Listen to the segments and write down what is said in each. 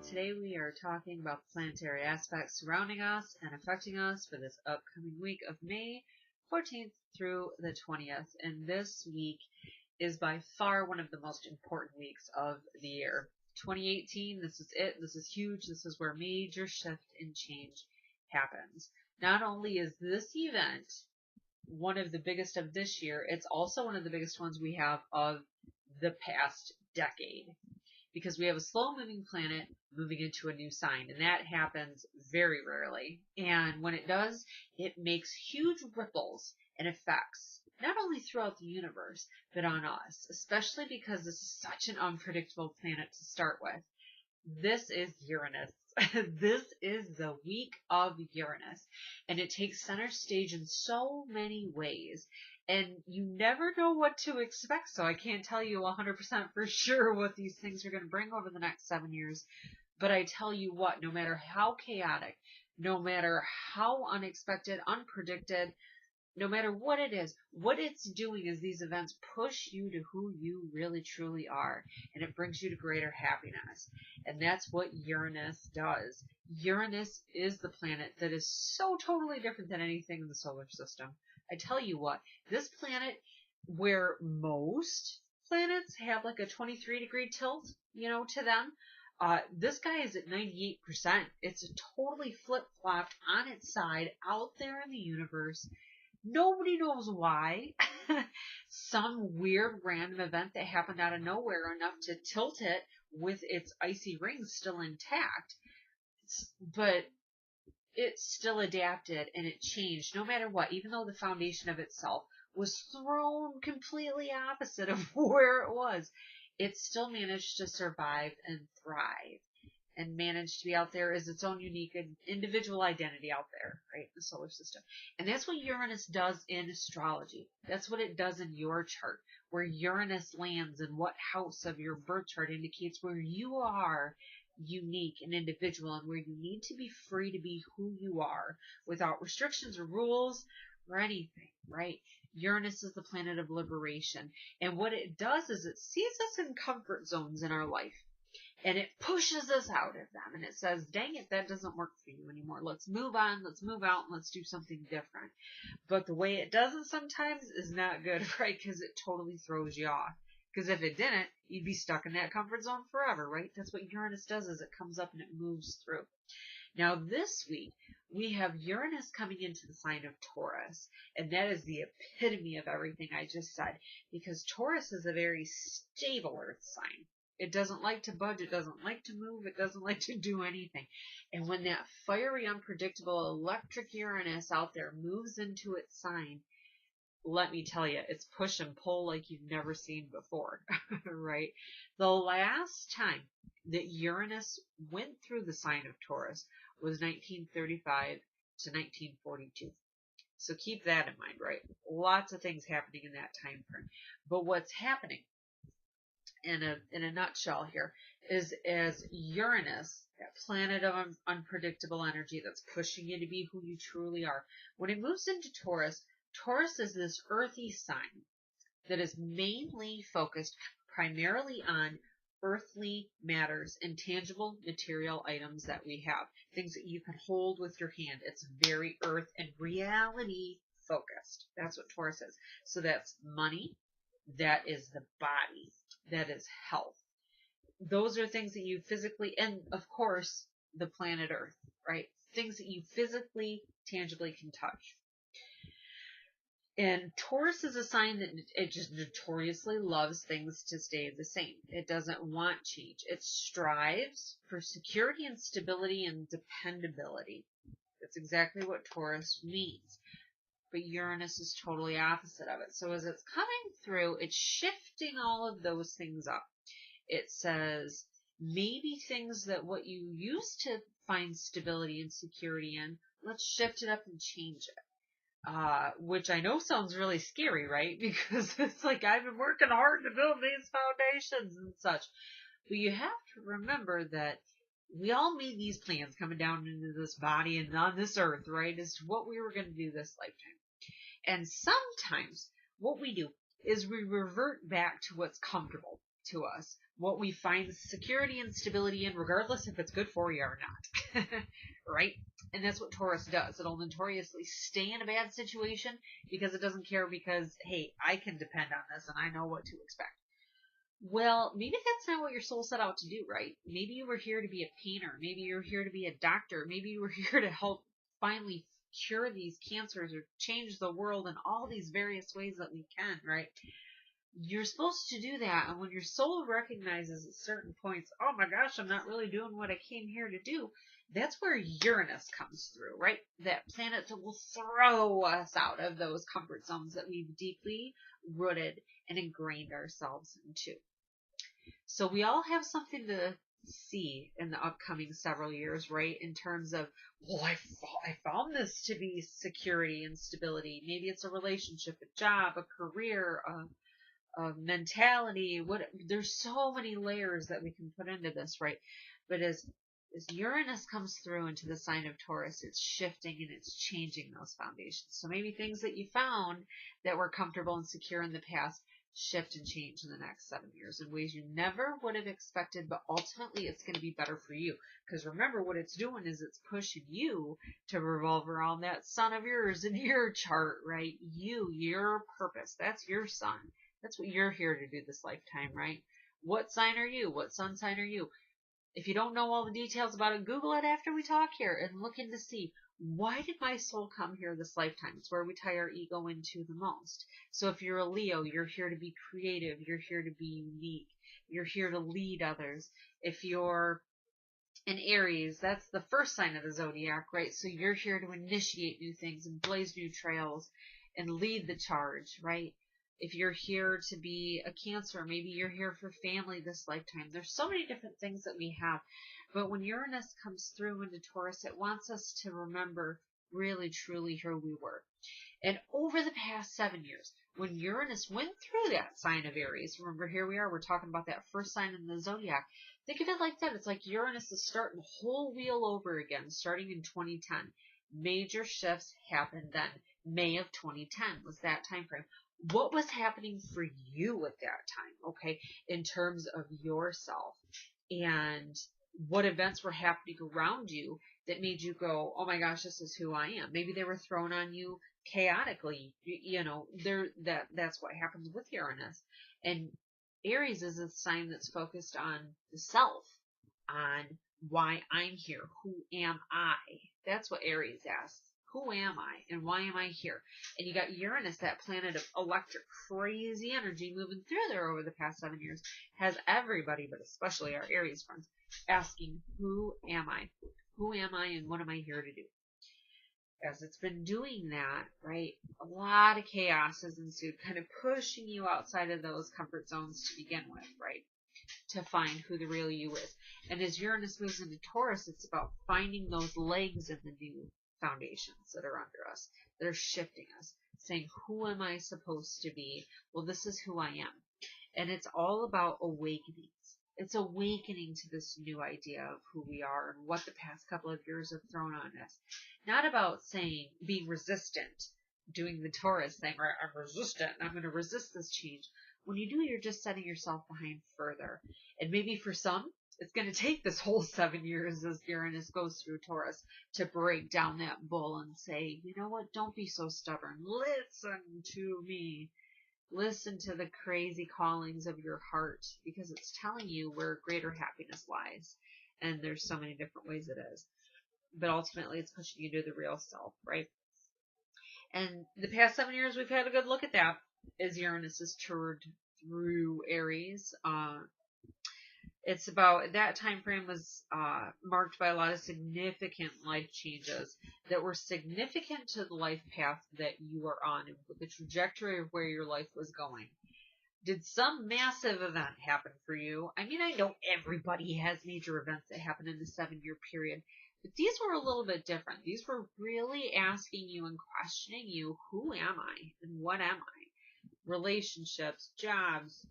and today we are talking about the planetary aspects surrounding us and affecting us for this upcoming week of May 14th through the 20th. And this week is by far one of the most important weeks of the year. 2018, this is it. This is huge. This is where major shift and change happens. Not only is this event one of the biggest of this year, it's also one of the biggest ones we have of the past decade, because we have a slow-moving planet moving into a new sign, and that happens very rarely. And when it does, it makes huge ripples and effects, not only throughout the universe, but on us, especially because this is such an unpredictable planet to start with. This is Uranus. This is the week of Uranus, and it takes center stage in so many ways. And you never know what to expect, so I can't tell you 100% for sure what these things are going to bring over the next 7 years. But I tell you what, no matter how chaotic, no matter how unexpected, unpredicted, no matter what it is, what it's doing is these events push you to who you really truly are, and it brings you to greater happiness. And that's what Uranus does. Uranus is the planet that is so totally different than anything in the solar system. I tell you what, this planet, where most planets have like a 23-degree tilt, to them, this guy is at 98%. It's totally flip-flopped on its side out there in the universe. Nobody knows why. Some weird random event that happened out of nowhere enough to tilt it with its icy rings still intact. But it still adapted and it changed no matter what, even though the foundation of itself was thrown completely opposite of where it was. It still managed to survive and thrive and managed to be out there as its own unique and individual identity out there, right, in the solar system. And that's what Uranus does in astrology. That's what it does in your chart. Where Uranus lands and what house of your birth chart indicates where you are unique and individual, and where you need to be free to be who you are without restrictions or rules or anything, right? Uranus is the planet of liberation, and what it does is it sees us in comfort zones in our life, and it pushes us out of them, and it says, dang it, that doesn't work for you anymore. Let's move on, let's move out, and let's do something different. But the way it does it sometimes is not good, right? Because it totally throws you off. Because if it didn't, you'd be stuck in that comfort zone forever, right? That's what Uranus does, is it comes up and it moves through. Now this week, we have Uranus coming into the sign of Taurus, and that is the epitome of everything I just said, because Taurus is a very stable earth sign. It doesn't like to budge, it doesn't like to move, it doesn't like to do anything. And when that fiery, unpredictable, electric Uranus out there moves into its sign, let me tell you, it's push and pull like you've never seen before, right? The last time that Uranus went through the sign of Taurus was 1935 to 1942. So keep that in mind, right? Lots of things happening in that time frame. But what's happening in a nutshell here is, as Uranus, that planet of unpredictable energy that's pushing you to be who you truly are, when it moves into Taurus, Taurus is this earthy sign that is mainly focused primarily on earthly matters, intangible material items that we have, things that you can hold with your hand. It's very earth and reality focused. That's what Taurus is. So that's money, that is the body, that is health. Those are things that you physically, and of course, the planet Earth, right? Things that you physically, tangibly can touch. And Taurus is a sign that it just notoriously loves things to stay the same. It doesn't want change. It strives for security and stability and dependability. That's exactly what Taurus means. But Uranus is totally opposite of it. So as it's coming through, it's shifting all of those things up. It says, maybe things that what you used to find stability and security in, let's shift it up and change it. Which I know sounds really scary, right? Because it's like, I've been working hard to build these foundations and such. But you have to remember that we all made these plans coming down into this body and on this earth, right? As to what we were going to do this lifetime. And sometimes what we do is we revert back to what's comfortable to us, what we find security and stability in, regardless if it's good for you or not. Right? And that's what Taurus does. It'll notoriously stay in a bad situation because it doesn't care because, hey, I can depend on this and I know what to expect. Well, maybe that's not what your soul set out to do, right? Maybe you were here to be a painter. Maybe you were here to be a doctor. Maybe you were here to help finally cure these cancers or change the world in all these various ways that we can, right? You're supposed to do that, and when your soul recognizes at certain points, oh my gosh, I'm not really doing what I came here to do, that's where Uranus comes through, right? That planet that will throw us out of those comfort zones that we've deeply rooted and ingrained ourselves into. So we all have something to see in the upcoming several years, right? In terms of, well, I found this to be security and stability. Maybe it's a relationship, a job, a career, a mentality. There's so many layers that we can put into this, right? But as Uranus comes through into the sign of Taurus, it's shifting and it's changing those foundations. So maybe things that you found that were comfortable and secure in the past shift and change in the next 7 years in ways you never would have expected, but ultimately it's going to be better for you. Because remember, what it's doing is it's pushing you to revolve around that sun of yours in your chart, right? Your purpose. That's your sun. That's what you're here to do this lifetime, right? What sign are you? What sun sign are you? If you don't know all the details about it, Google it after we talk here and look in to see, why did my soul come here this lifetime? It's where we tie our ego into the most. So if you're a Leo, you're here to be creative. You're here to be unique. You're here to lead others. If you're an Aries, that's the first sign of the zodiac, right? So you're here to initiate new things and blaze new trails and lead the charge, right? If you're here to be a Cancer, maybe you're here for family this lifetime. There's so many different things that we have. But when Uranus comes through into Taurus, it wants us to remember really, truly who we were. And over the past 7 years, when Uranus went through that sign of Aries, remember here we are, we're talking about that first sign in the zodiac. Think of it like that. It's like Uranus is starting the whole wheel over again, starting in 2010. Major shifts happened then. May of 2010 was that time frame. What was happening for you at that time, okay, in terms of yourself, and what events were happening around you that made you go, oh my gosh, this is who I am. Maybe they were thrown on you chaotically, that's what happens with Uranus. And Aries is a sign that's focused on the self, on why I'm here. Who am I? That's what Aries asks. Who am I and why am I here? And you got Uranus, that planet of electric, crazy energy moving through there over the past 7 years, has everybody, but especially our Aries friends, asking, who am I? Who am I and what am I here to do? As it's been doing that, right, a lot of chaos has ensued, kind of pushing you outside of those comfort zones to begin with, right, to find who the real you is. And as Uranus moves into Taurus, it's about finding those legs in the new foundations that are under us, that are shifting us, saying, who am I supposed to be? Well, this is who I am. And it's all about awakenings. It's awakening to this new idea of who we are and what the past couple of years have thrown on us. Not about saying, being resistant, doing the Taurus thing, right? I'm resistant and I'm going to resist this change. When you do, you're just setting yourself behind further. And maybe for some, it's going to take this whole 7 years as Uranus goes through Taurus to break down that bull and say, you know what, don't be so stubborn. Listen to me. Listen to the crazy callings of your heart, because it's telling you where greater happiness lies. And there's so many different ways it is. But ultimately, it's pushing you to the real self, right? And the past 7 years, we've had a good look at that as Uranus has toured through Aries. It's about, that time frame was marked by a lot of significant life changes that were significant to the life path that you are on and the trajectory of where your life was going. Did some massive event happen for you? I mean, I know everybody has major events that happen in a 7-year period, but these were a little bit different. These were really asking you and questioning you, who am I and what am I? Relationships, jobs.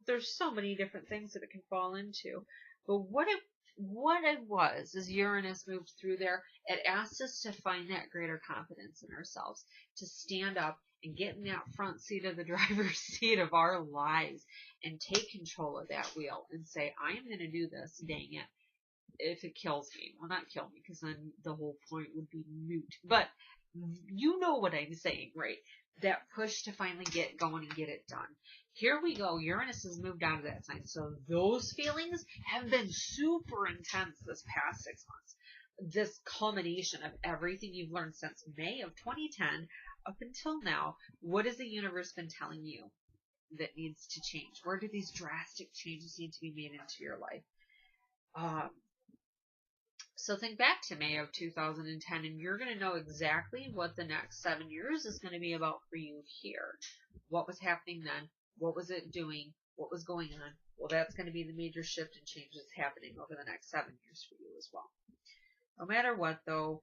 There's so many different things that it can fall into. But what it was, as Uranus moved through there, it asked us to find that greater confidence in ourselves, to stand up and get in that front seat of the driver's seat of our lives and take control of that wheel and say, I am going to do this, dang it, if it kills me. Well, not kill me, because then the whole point would be moot. But you know what I'm saying, right? That push to finally get going and get it done. Here we go. Uranus has moved out of that sign. So those feelings have been super intense this past 6 months. This culmination of everything you've learned since May of 2010 up until now. What has the universe been telling you that needs to change? Where do these drastic changes need to be made into your life? So think back to May of 2010, and you're going to know exactly what the next 7 years is going to be about for you here. What was happening then? What was it doing? What was going on? Well, that's going to be the major shift and change that's happening over the next 7 years for you as well. No matter what, though,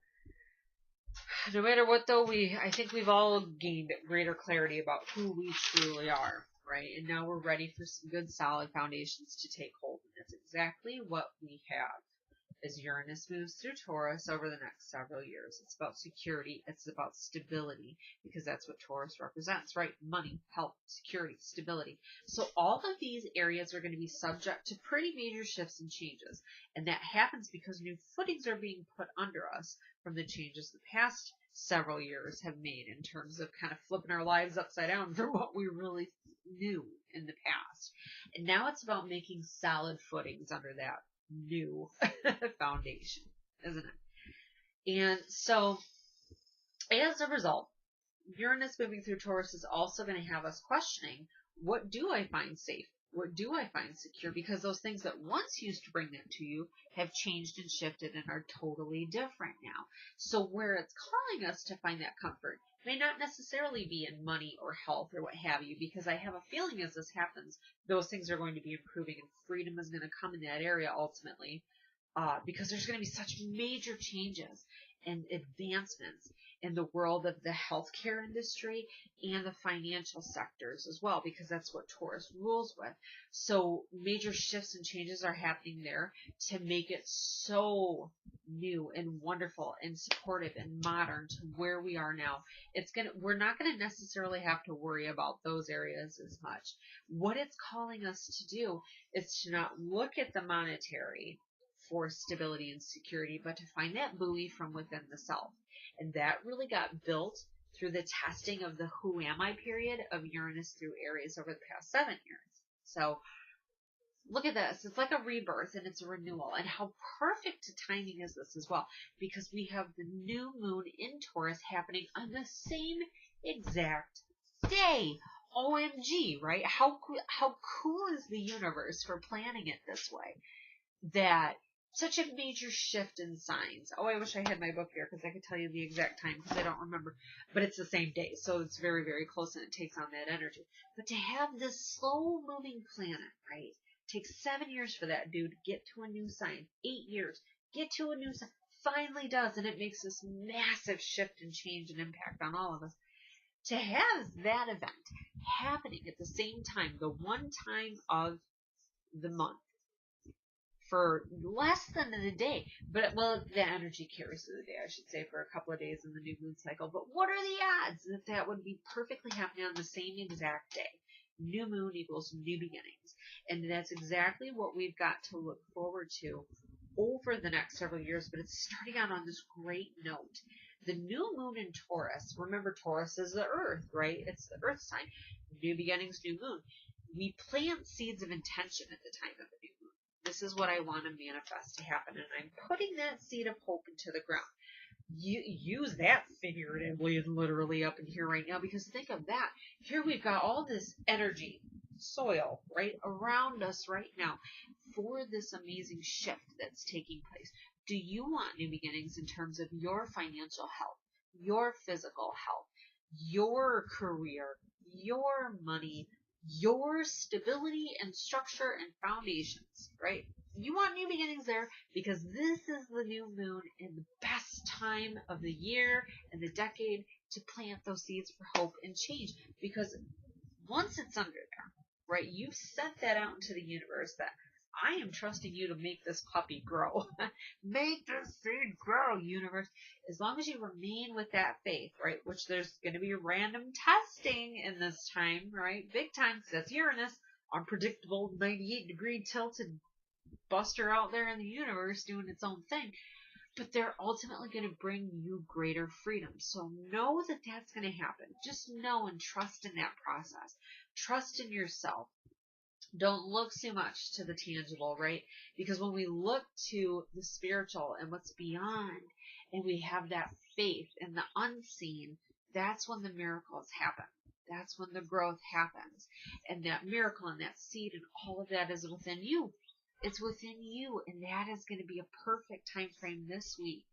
I think we've all gained greater clarity about who we truly are, right? And now we're ready for some good, solid foundations to take hold. And that's exactly what we have as Uranus moves through Taurus over the next several years. It's about security. It's about stability, because that's what Taurus represents, right? Money, health, security, stability. So all of these areas are going to be subject to pretty major shifts and changes. And that happens because new footings are being put under us from the changes the past several years have made in terms of kind of flipping our lives upside down from what we really knew in the past. And now it's about making solid footings under that new foundation, isn't it? And so as a result, Uranus moving through Taurus is also going to have us questioning, what do I find safe? What do I find secure? Because those things that once used to bring that to you have changed and shifted and are totally different now. So where it's calling us to find that comfort may not necessarily be in money or health or what have you, because I have a feeling as this happens, those things are going to be improving and freedom is going to come in that area ultimately, because there's going to be such major changes and advancements in the world of the healthcare industry and the financial sectors as well, because that's what Taurus rules with. So major shifts and changes are happening there to make it so new and wonderful and supportive and modern to where we are now. We're not going to necessarily have to worry about those areas as much. What it's calling us to do is to not look at the monetary for stability and security, but to find that buoy from within the self. And that really got built through the testing of the who am I period of Uranus through Aries over the past 7 years. So look at this. It's like a rebirth and it's a renewal. And how perfect a timing is this as well? Because we have the new moon in Taurus happening on the same exact day. OMG, right? How cool is the universe for planning it this way? That such a major shift in signs. Oh, I wish I had my book here because I could tell you the exact time because I don't remember. But it's the same day, so it's very, very close and it takes on that energy. But to have this slow-moving planet, right, takes 7 years for that dude to get to a new sign. 8 years. Get to a new sign. Finally does, and it makes this massive shift and change and impact on all of us. To have that event happening at the same time, the one time of the month, for less than a day, but well, the energy carries through the day, I should say, for a couple of days in the new moon cycle. But what are the odds that that would be perfectly happening on the same exact day? New moon equals new beginnings, and that's exactly what we've got to look forward to over the next several years. But it's starting out on this great note. The new moon in Taurus, remember Taurus is the earth, right? It's the earth sign. New beginnings, new moon. We plant seeds of intention at the time of the new moon. This is what I want to manifest to happen, and I'm putting that seed of hope into the ground. You use that figuratively and literally up in here right now, because think of that. Here we've got all this energy, soil, right, around us right now for this amazing shift that's taking place. Do you want new beginnings in terms of your financial health, your physical health, your career, your money, your stability and structure and foundations, right? You want new beginnings there because this is the new moon and the best time of the year and the decade to plant those seeds for hope and change. Because once it's under there, right, you've sent that out into the universe that I am trusting you to make this puppy grow. Make this seed grow, universe. As long as you remain with that faith, right? Which there's going to be random testing in this time, right? Big time, 'cause that's Uranus, unpredictable, 98-degree tilted buster out there in the universe doing its own thing. But they're ultimately going to bring you greater freedom. So know that that's going to happen. Just know and trust in that process. Trust in yourself. Don't look so much to the tangible, right? Because when we look to the spiritual and what's beyond, and we have that faith in the unseen, that's when the miracles happen. That's when the growth happens. And that miracle and that seed and all of that is within you. It's within you, and that is going to be a perfect time frame this week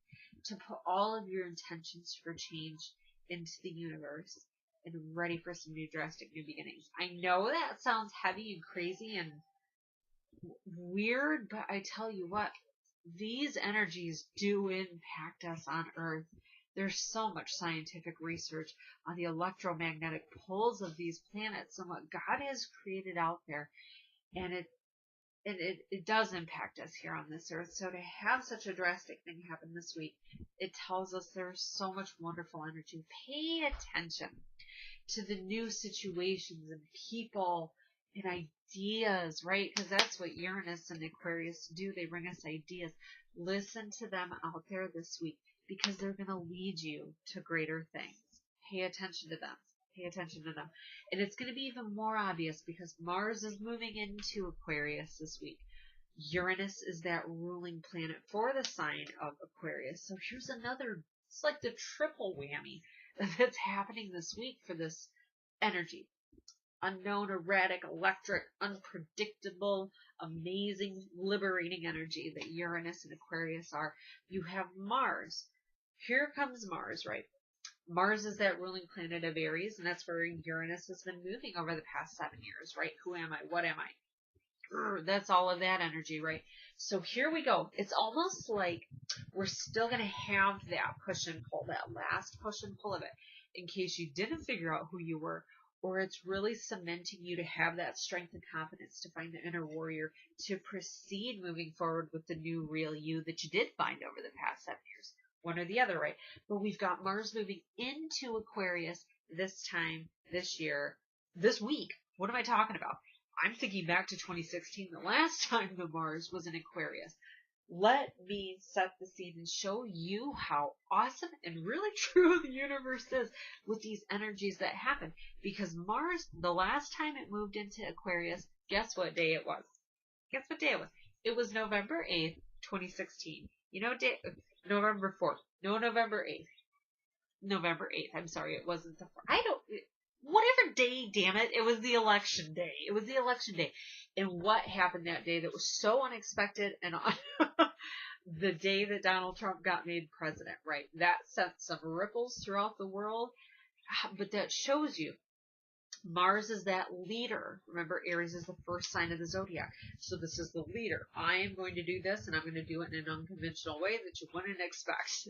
to put all of your intentions for change into the universe and ready for some new drastic new beginnings. I know that sounds heavy and crazy and weird, but I tell you what, these energies do impact us on Earth. There's so much scientific research on the electromagnetic pulls of these planets and what God has created out there, and it does impact us here on this earth. So to have such a drastic thing happen this week, it tells us there's so much wonderful energy. Pay attention to the new situations and people and ideas, right? Because that's what Uranus and Aquarius do. They bring us ideas. Listen to them out there this week because they're going to lead you to greater things. Pay attention to them. Pay attention to them. And it's going to be even more obvious because Mars is moving into Aquarius this week. Uranus is that ruling planet for the sign of Aquarius. So here's another, it's like the triple whammy that's happening this week for this energy. Unknown, erratic, electric, unpredictable, amazing, liberating energy that Uranus and Aquarius are. You have Mars. Here comes Mars, right? Mars is that ruling planet of Aries, and that's where Uranus has been moving over the past 7 years, right? Who am I? What am I? That's all of that energy, right? So here we go. It's almost like we're still going to have that push and pull, that last push and pull of it, in case you didn't figure out who you were, or it's really cementing you to have that strength and confidence to find the inner warrior to proceed moving forward with the new real you that you did find over the past 7 years. One or the other, right? But we've got Mars moving into Aquarius this time, this year, this week. What am I talking about? I'm thinking back to 2016, the last time the Mars was in Aquarius. Let me set the scene and show you how awesome and really true the universe is with these energies that happen. Because Mars, the last time it moved into Aquarius, guess what day it was? Guess what day it was? It was November 8th, 2016. You know, November 4th. No, November 8th. November 8th. I'm sorry, it wasn't the 4th. Whatever day, damn it. It was the election day. It was the election day. And what happened that day that was so unexpected and on the day that Donald Trump got made president, right? That sent some ripples throughout the world. But that shows you Mars is that leader. Remember, Aries is the first sign of the zodiac. So this is the leader. I am going to do this, and I'm going to do it in an unconventional way that you wouldn't expect,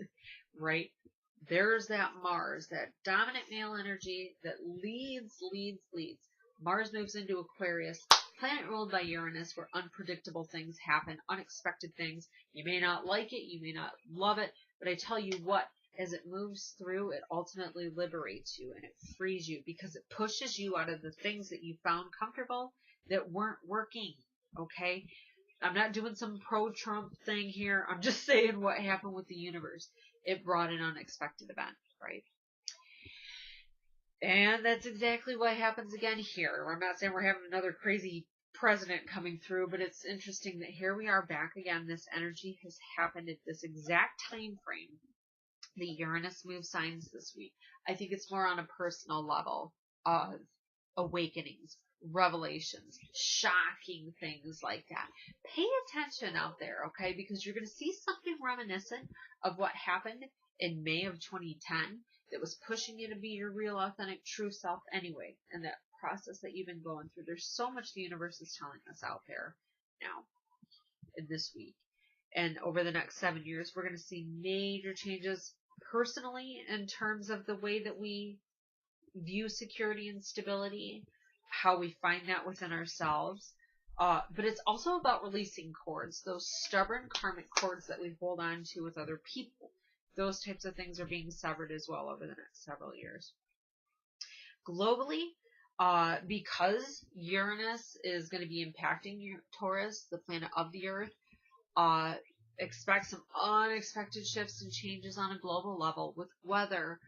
right? There's that Mars, that dominant male energy that leads. Mars moves into Aquarius, planet ruled by Uranus, where unpredictable things happen, unexpected things. You may not like it, you may not love it, but I tell you what, as it moves through, it ultimately liberates you and it frees you because it pushes you out of the things that you found comfortable that weren't working, okay? I'm not doing some pro-Trump thing here. I'm just saying what happened with the universe. It brought an unexpected event, right? And that's exactly what happens again here. I'm not saying we're having another crazy president coming through, but it's interesting that here we are back again. This energy has happened at this exact time frame. The Uranus move signs this week. I think it's more on a personal level of awakenings, revelations, shocking things like that. Pay attention out there, okay? Because you're going to see something reminiscent of what happened in May of 2010 that was pushing you to be your real, authentic, true self anyway, and that process that you've been going through. There's so much the universe is telling us out there now in this week. And over the next 7 years, we're going to see major changes personally in terms of the way that we view security and stability, how we find that within ourselves, But it's also about releasing cords, those stubborn karmic cords that we hold on to with other people. Those types of things are being severed as well over the next several years. Globally, because Uranus is going to be impacting Taurus, the planet of the Earth, expect some unexpected shifts and changes on a global level with weather,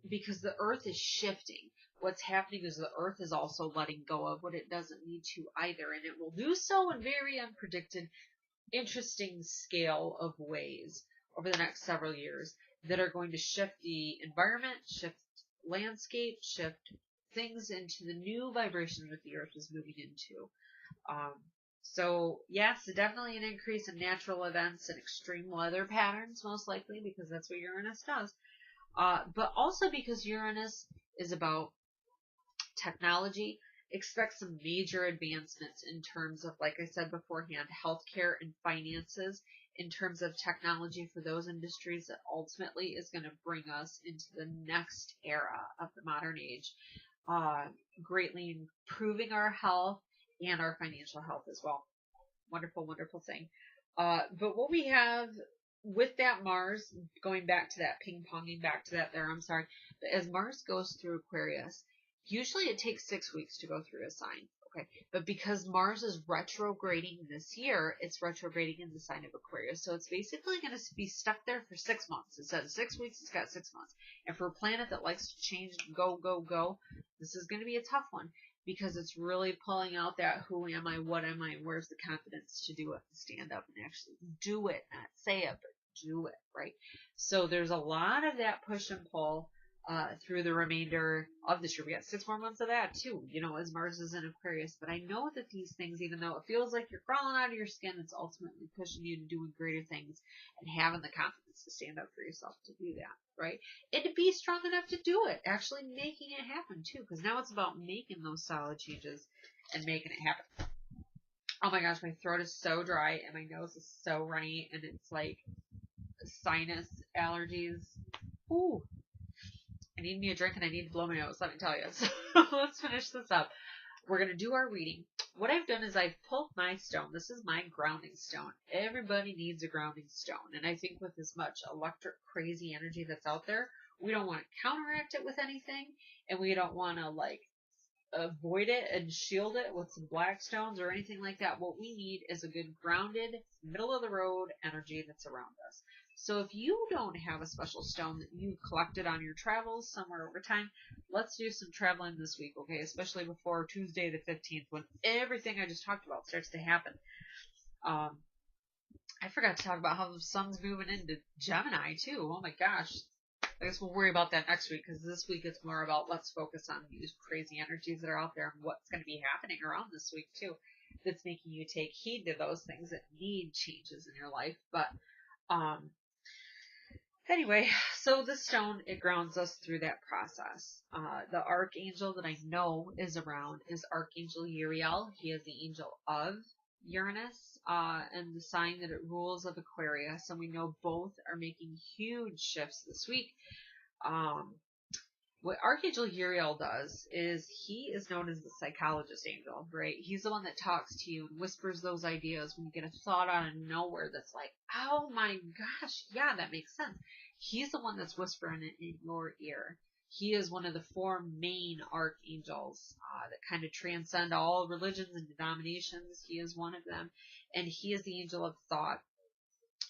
because the Earth is shifting. What's happening is the Earth is also letting go of what it doesn't need to either, and it will do so in very unpredicted, interesting scale of ways over the next several years that are going to shift the environment, shift landscape, shift things into the new vibration that the Earth is moving into. So yes, definitely an increase in natural events and extreme weather patterns, most likely, because that's what Uranus does. But also because Uranus is about technology. Expect some major advancements in terms of, like I said beforehand, healthcare and finances, in terms of technology for those industries that ultimately is going to bring us into the next era of the modern age, greatly improving our health and our financial health as well. Wonderful, wonderful thing. But what we have with that Mars, going back to that, ping-ponging back to that there, I'm sorry, but as Mars goes through Aquarius, usually it takes 6 weeks to go through a sign, okay? But because Mars is retrograding this year, it's retrograding in the sign of Aquarius. So it's basically going to be stuck there for 6 months. Instead of 6 weeks, it's got 6 months. And for a planet that likes to change, go, this is going to be a tough one, because it's really pulling out that who am I, what am I, and where's the confidence to do it, to stand up and actually do it, not say it, but do it, right? So there's a lot of that push and pull through the remainder of this year. We got 6 more months of that too, as Mars is in Aquarius. But I know that these things, even though it feels like you're crawling out of your skin, it's ultimately pushing you to doing greater things and having the confidence to stand up for yourself to do that, right? And to be strong enough to do it, actually making it happen too, because now it's about making those solid changes and making it happen. Oh my gosh, my throat is so dry and my nose is so runny, and it's like sinus allergies. Ooh. I need me a drink and I need to blow my nose, let me tell you. So let's finish this up. We're going to do our reading. What I've done is I've pulled my stone. This is my grounding stone. Everybody needs a grounding stone. And I think with as much electric, crazy energy that's out there, we don't want to counteract it with anything. And we don't want to, avoid it and shield it with some black stones or anything like that. What we need is a good grounded, middle of the road energy that's around us. So if you don't have a special stone that you collected on your travels somewhere over time, let's do some traveling this week, okay? Especially before Tuesday the 15th, when everything I just talked about starts to happen. I forgot to talk about how the sun's moving into Gemini too. Oh my gosh. I guess we'll worry about that next week, because this week it's more about let's focus on these crazy energies that are out there and what's going to be happening around this week too, that's making you take heed to those things that need changes in your life. But anyway, so the stone, it grounds us through that process. The archangel that I know is around is Archangel Uriel. He is the angel of Uranus, and the sign that it rules of Aquarius, and we know both are making huge shifts this week. What Archangel Uriel does is he is known as the psychologist angel, right? He's the one that talks to you and whispers those ideas when you get a thought out of nowhere that's like, oh my gosh, yeah, that makes sense. He's the one that's whispering it in your ear. He is one of the 4 main archangels that kind of transcend all religions and denominations. He is one of them. And he is the angel of thought.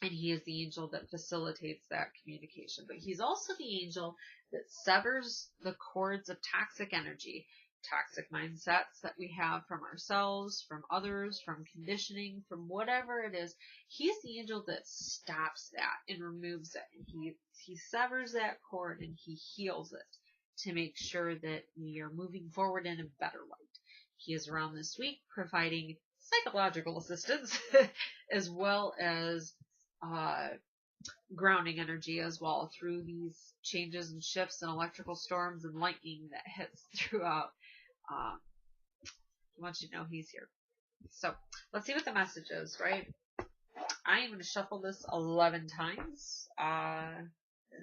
And he is the angel that facilitates that communication. But he's also the angel that severs the cords of toxic energy, toxic mindsets that we have from ourselves, from others, from conditioning, from whatever it is. He's the angel that stops that and removes it. And he severs that cord and he heals it to make sure that we are moving forward in a better light. He is around this week providing psychological assistance as well as grounding energy as well through these changes and shifts and electrical storms and lightning that hits throughout. I want you to know he's here. So let's see what the message is, right? I am going to shuffle this 11 times.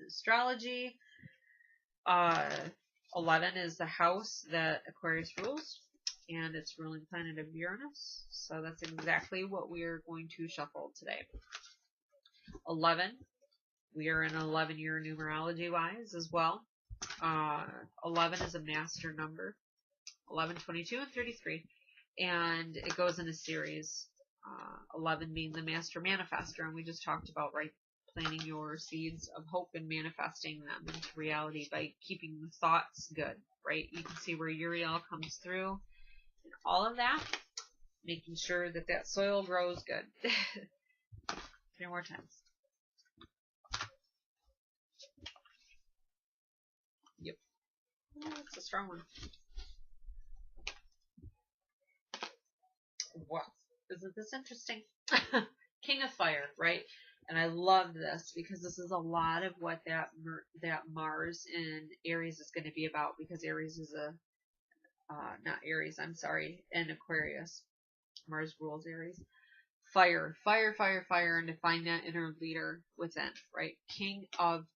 Astrology. 11 is the house that Aquarius rules. and its ruling planet of Uranus. So that's exactly what we're going to shuffle today. 11. We are in 11-year numerology wise as well. 11 is a master number. 11, 22, and 33. And it goes in a series. 11 being the master manifester. And we just talked about, right, planting your seeds of hope and manifesting them into reality by keeping the thoughts good, right? You can see where Uriel comes through and all of that, making sure that that soil grows good. 3 more times. Yep. Oh, that's a strong one. Wow. Isn't this interesting? King of Fire, right? And I love this because this is a lot of what that Mars in Aries is going to be about, because Aries is a, not Aries, I'm sorry, and Aquarius. Mars rules Aries. Fire, fire, fire, fire, and to find that inner leader within, right? King of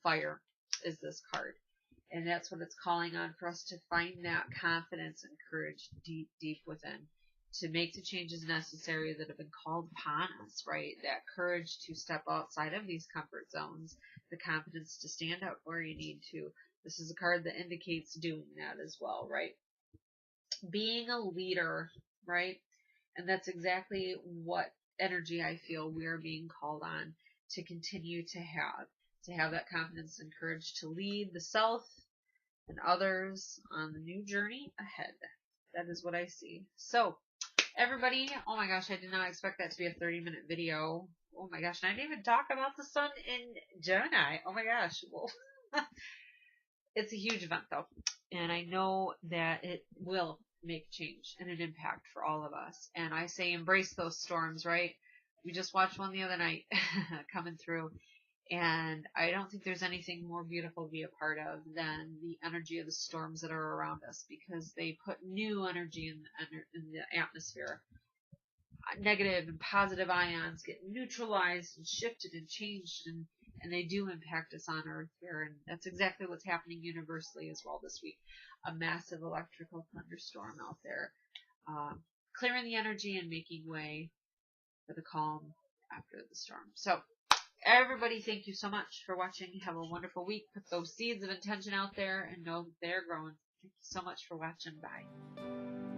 Fire is this card. And that's what it's calling on for us, to find that confidence and courage deep, deep within, to make the changes necessary that have been called upon us, right? That courage to step outside of these comfort zones, the confidence to stand up where you need to. This is a card that indicates doing that as well, right? Being a leader, right? And that's exactly what energy I feel we're being called on to continue to have that confidence and courage to lead the self and others on the new journey ahead. That is what I see. So, everybody, oh my gosh, I did not expect that to be a 30-minute video. Oh my gosh, and I didn't even talk about the sun in Gemini. Oh my gosh. Well, it's a huge event though. And I know that it will make change and an impact for all of us. And I say embrace those storms, right? We just watched one the other night coming through. And I don't think there's anything more beautiful to be a part of than the energy of the storms that are around us, because they put new energy in the atmosphere. Negative and positive ions get neutralized and shifted and changed, and they do impact us on Earth here. And that's exactly what's happening universally as well this week. A massive electrical thunderstorm out there, clearing the energy and making way for the calm after the storm. So, everybody, thank you so much for watching. Have a wonderful week. Put those seeds of intention out there and know that they're growing. Thank you so much for watching. Bye.